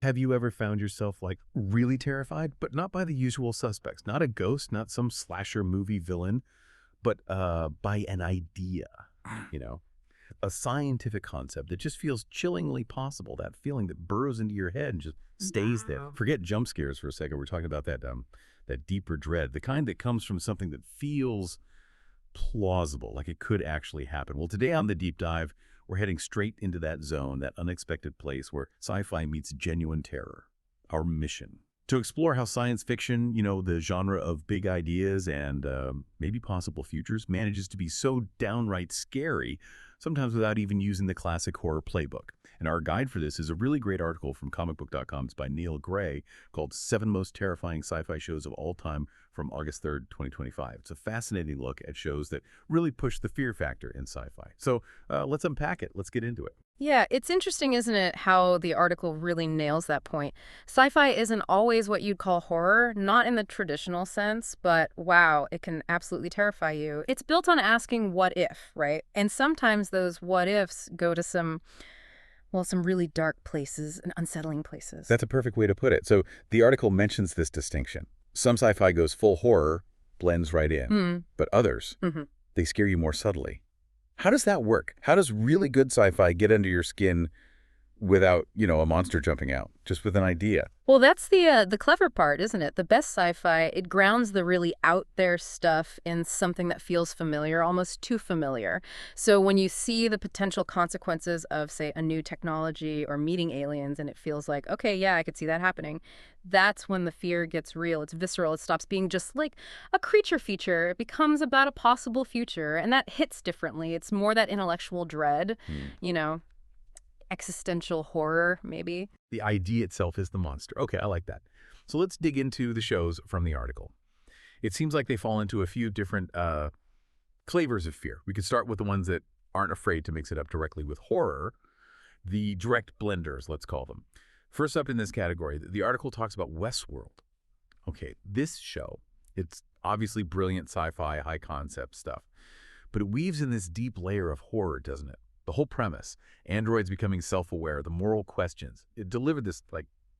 Have you ever found yourself, like, really terrified, but not by the usual suspects? Not a ghost, not some slasher movie villain, but by an idea, you know? A scientific concept that just feels chillingly possible, that feeling that burrows into your head and just stays there. Wow. Forget jump scares for a second. We're talking about that deeper dread, the kind that comes from something that feels plausible, like it could actually happen. Well, today on the deep dive, we're heading straight into that zone, that unexpected place where sci-fi meets genuine terror. Our mission. To explore how science fiction, the genre of big ideas and maybe possible futures, manages to be so downright scary, sometimes without even using the classic horror playbook. And our guide for this is a really great article from comicbook.com. It's by Niall Gray, called Seven Most Terrifying Sci-Fi Shows of All Time from August 3rd, 2025. It's a fascinating look at shows that really push the fear factor in sci-fi. So let's unpack it. Let's get into it. Yeah, it's interesting, isn't it, how the article really nails that point. Sci-fi isn't always what you'd call horror, not in the traditional sense, but wow, it can absolutely terrify you. It's built on asking what if, right? And sometimes those what ifs go to some really dark places and unsettling places. That's a perfect way to put it. So the article mentions this distinction. Some sci-fi goes full horror, blends right in, but others, they scare you more subtly. How does that work? How does really good sci-fi get under your skin without, a monster jumping out, just with an idea? Well, that's the clever part, isn't it? The best sci-fi, it grounds the really out there stuff in something that feels familiar, almost too familiar. So when you see the potential consequences of, say, a new technology or meeting aliens, and it feels like, okay, yeah, I could see that happening, that's when the fear gets real. It's visceral. It stops being just like a creature feature. It becomes about a possible future, and that hits differently. It's more that intellectual dread, you know, existential horror, maybe. The idea itself is the monster. Okay, I like that. So let's dig into the shows from the article. It seems like they fall into a few different flavors of fear. We could start with the ones that aren't afraid to mix it up directly with horror, the direct blenders, let's call them. First up in this category, the article talks about Westworld. Okay, this show, it's obviously brilliant sci-fi, high concept stuff, but it weaves in this deep layer of horror, doesn't it? The whole premise, androids becoming self-aware, the moral questions, it delivered this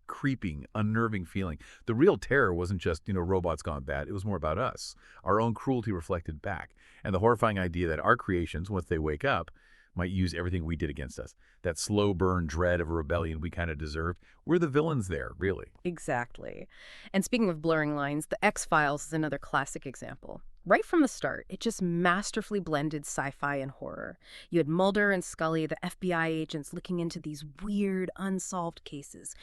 creeping, unnerving feeling. The real terror wasn't just, robots gone bad. It was more about us, our own cruelty reflected back, and the horrifying idea that our creations, once they wake up, might use everything we did against us. That slow burn dread of a rebellion we kind of deserved. We're the villains there, really. Exactly. And speaking of blurring lines, The X-Files is another classic example. Right from the start, it just masterfully blended sci-fi and horror. You had Mulder and Scully, the FBI agents, looking into these weird, unsolved cases.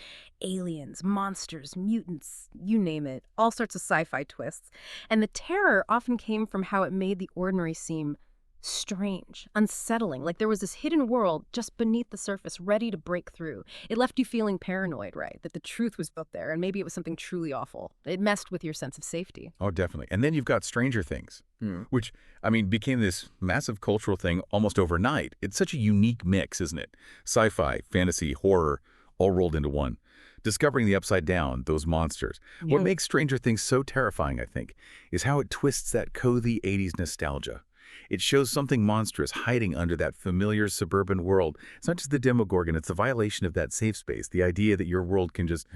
Aliens, monsters, mutants, you name it. All sorts of sci-fi twists. And the terror often came from how it made the ordinary seem strange, unsettling, like there was this hidden world just beneath the surface ready to break through. It left you feeling paranoid, right? That the truth was out there and maybe it was something truly awful. It messed with your sense of safety. Oh, definitely. And then you've got Stranger Things, which, became this massive cultural thing almost overnight. It's such a unique mix, isn't it? Sci-fi, fantasy, horror, all rolled into one. Discovering the upside down, those monsters. What makes Stranger Things so terrifying, I think, is how it twists that cozy 80s nostalgia. It shows something monstrous hiding under that familiar suburban world. It's not just the Demogorgon, it's the violation of that safe space, the idea that your world can just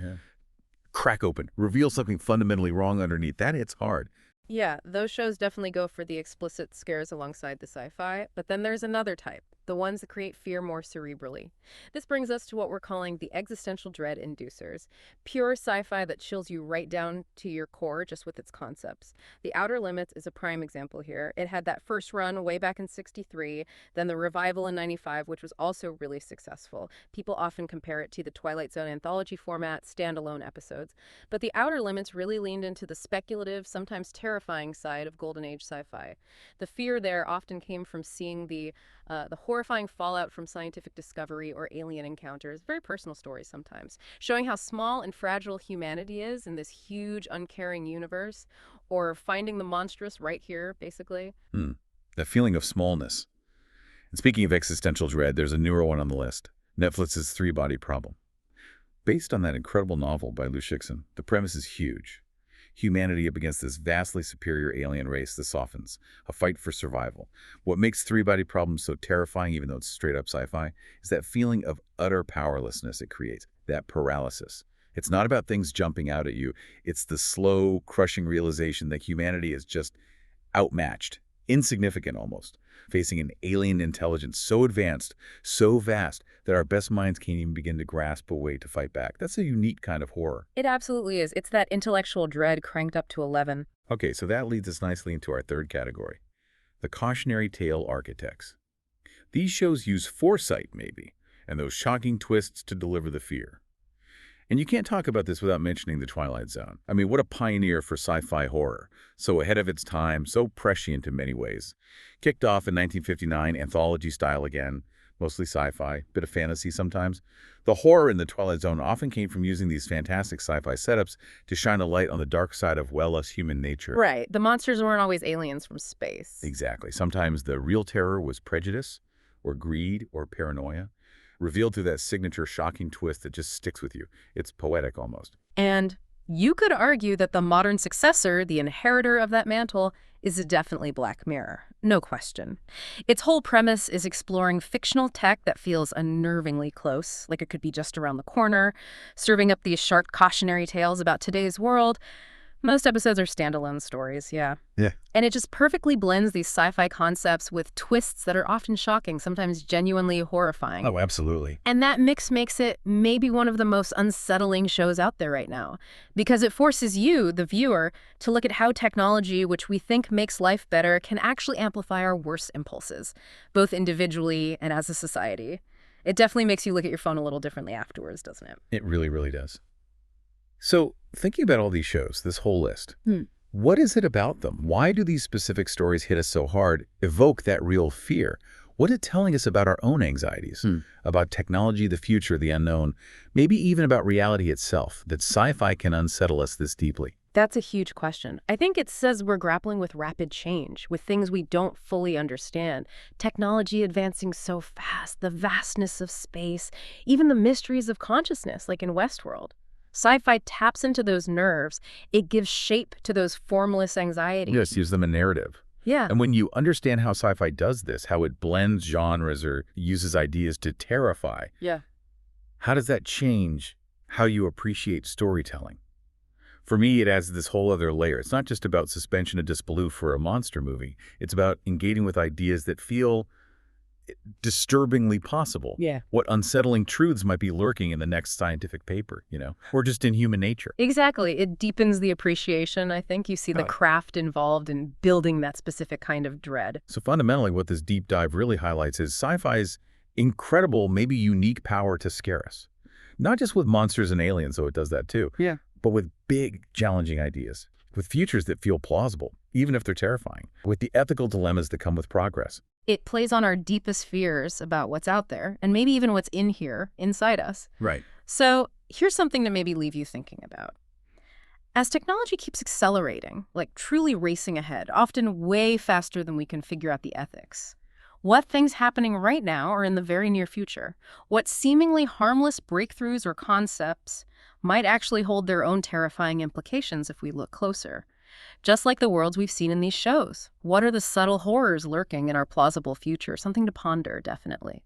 crack open, reveal something fundamentally wrong underneath. That hits hard. Yeah, those shows definitely go for the explicit scares alongside the sci-fi, but then there's another type, the ones that create fear more cerebrally. This brings us to what we're calling the existential dread inducers, pure sci-fi that chills you right down to your core just with its concepts. The Outer Limits is a prime example here. It had that first run way back in '63, then the revival in '95, which was also really successful. People often compare it to the Twilight Zone anthology format, standalone episodes. But the Outer Limits really leaned into the speculative, sometimes terrifying side of Golden Age sci-fi. The fear there often came from seeing the horrifying fallout from scientific discovery or alien encounters, very personal stories sometimes, showing how small and fragile humanity is in this huge, uncaring universe, or finding the monstrous right here, basically. That feeling of smallness. And speaking of existential dread, there's a newer one on the list, Netflix's Three-Body Problem. Based on that incredible novel by Lou Shixon, the premise is huge. humanity up against this vastly superior alien race that softens, a fight for survival. What makes three-body problems so terrifying, even though it's straight-up sci-fi, is that feeling of utter powerlessness it creates, that paralysis. It's not about things jumping out at you. It's the slow, crushing realization that humanity is just outmatched, insignificant almost, facing an alien intelligence so advanced, so vast, that our best minds can't even begin to grasp a way to fight back. That's a unique kind of horror. It absolutely is. It's that intellectual dread cranked up to 11. Okay, so that leads us nicely into our third category, the cautionary tale architects. These shows use foresight, maybe, and those shocking twists to deliver the fear. And you can't talk about this without mentioning the Twilight Zone. I mean, what a pioneer for sci-fi horror. So ahead of its time, so prescient in many ways. Kicked off in 1959, anthology style again, mostly sci-fi, bit of fantasy sometimes. The horror in the Twilight Zone often came from using these fantastic sci-fi setups to shine a light on the dark side of, well, us human nature. Right. The monsters weren't always aliens from space. Exactly. Sometimes the real terror was prejudice, or greed, or paranoia, revealed through that signature shocking twist that just sticks with you. It's poetic almost. And you could argue that the modern successor, the inheritor of that mantle, is definitely Black Mirror. No question. Its whole premise is exploring fictional tech that feels unnervingly close, like it could be just around the corner, serving up these sharp cautionary tales about today's world. Most episodes are standalone stories, yeah. Yeah. And it just perfectly blends these sci-fi concepts with twists that are often shocking, sometimes genuinely horrifying. Oh, absolutely. And that mix makes it maybe one of the most unsettling shows out there right now, because it forces you, the viewer, to look at how technology, which we think makes life better, can actually amplify our worst impulses, both individually and as a society. It definitely makes you look at your phone a little differently afterwards, doesn't it? It really, really does. So, thinking about all these shows, this whole list, what is it about them? Why do these specific stories hit us so hard, evoke that real fear? What is it telling us about our own anxieties, about technology, the future, the unknown, maybe even about reality itself, that sci-fi can unsettle us this deeply? That's a huge question. I think it says we're grappling with rapid change, with things we don't fully understand. Technology advancing so fast, the vastness of space, even the mysteries of consciousness, like in Westworld. Sci-fi taps into those nerves. It gives shape to those formless anxieties. Yes, gives them a narrative. Yeah. And when you understand how sci-fi does this, how it blends genres or uses ideas to terrify, how does that change how you appreciate storytelling? For me, it adds this whole other layer. It's not just about suspension of disbelief for a monster movie. It's about engaging with ideas that feel disturbingly possible. Yeah. What unsettling truths might be lurking in the next scientific paper, or just in human nature. Exactly. It deepens the appreciation, I think. You see the craft involved in building that specific kind of dread. So fundamentally, what this deep dive really highlights is sci-fi's incredible, maybe unique power to scare us. Not just with monsters and aliens, though it does that too, but with big, challenging ideas, with futures that feel plausible, even if they're terrifying, with the ethical dilemmas that come with progress. It plays on our deepest fears about what's out there, and maybe even what's in here, inside us. Right. So here's something to maybe leave you thinking about. As technology keeps accelerating, like truly racing ahead, often way faster than we can figure out the ethics, what things happening right now or in the very near future, what seemingly harmless breakthroughs or concepts might actually hold their own terrifying implications if we look closer? Just like the worlds we've seen in these shows. What are the subtle horrors lurking in our plausible future? Something to ponder, definitely.